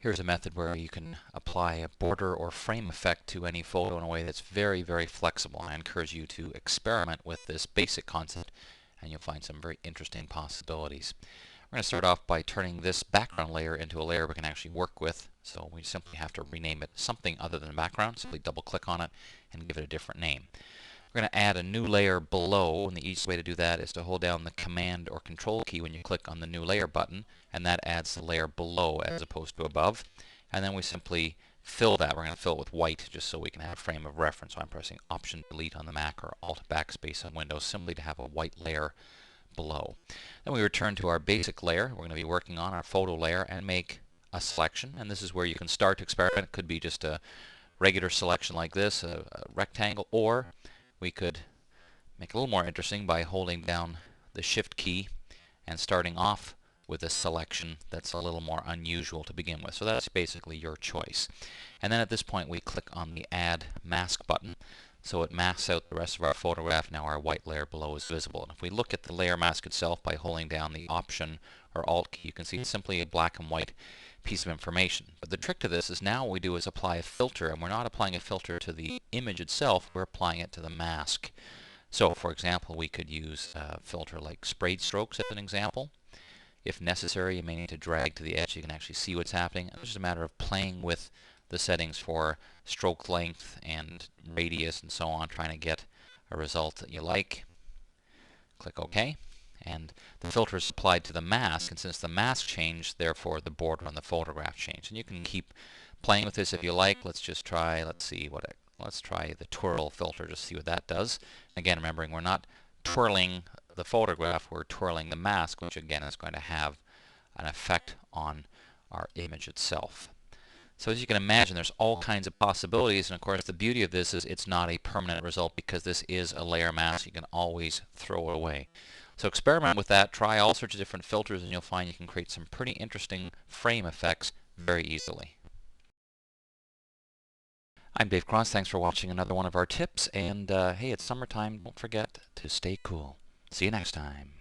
Here's a method where you can apply a border or frame effect to any photo in a way that's very, very flexible. I encourage you to experiment with this basic concept and you'll find some very interesting possibilities. We're going to start off by turning this background layer into a layer we can actually work with. So we simply have to rename it something other than background. Simply double click on it and give it a different name. We're going to add a new layer below, and the easiest way to do that is to hold down the Command or Control key when you click on the New Layer button, and that adds the layer below as opposed to above. And then we simply fill that. We're going to fill it with white just so we can have a frame of reference. So I'm pressing Option Delete on the Mac or Alt Backspace on Windows simply to have a white layer below. Then we return to our basic layer. We're going to be working on our photo layer and make a selection. And this is where you can start to experiment. It could be just a regular selection like this, a rectangle, or we could make it a little more interesting by holding down the Shift key and starting off with a selection that's a little more unusual to begin with. So that's basically your choice. And then at this point we click on the Add Mask button. So it masks out the rest of our photograph. Now our white layer below is visible. And if we look at the layer mask itself by holding down the Option or Alt key, you can see it's simply a black and white piece of information. But the trick to this is now what we do is apply a filter, and we're not applying a filter to the image itself, we're applying it to the mask. So for example, we could use a filter like sprayed strokes as an example. If necessary, you may need to drag to the edge so you can actually see what's happening. It's just a matter of playing with the settings for stroke length and radius and so on, trying to get a result that you like. Click OK. And the filter is applied to the mask, and since the mask changed, therefore the border on the photograph changed. And you can keep playing with this if you like. Let's just try, let's try the twirl filter, just see what that does. Again, remembering we're not twirling the photograph, we're twirling the mask, which again is going to have an effect on our image itself. So as you can imagine, there's all kinds of possibilities, and of course the beauty of this is it's not a permanent result because this is a layer mask. You can always throw it away. So experiment with that, try all sorts of different filters, and you'll find you can create some pretty interesting frame effects very easily. I'm Dave Cross. Thanks for watching another one of our tips, and hey, it's summertime. Don't forget to stay cool. See you next time.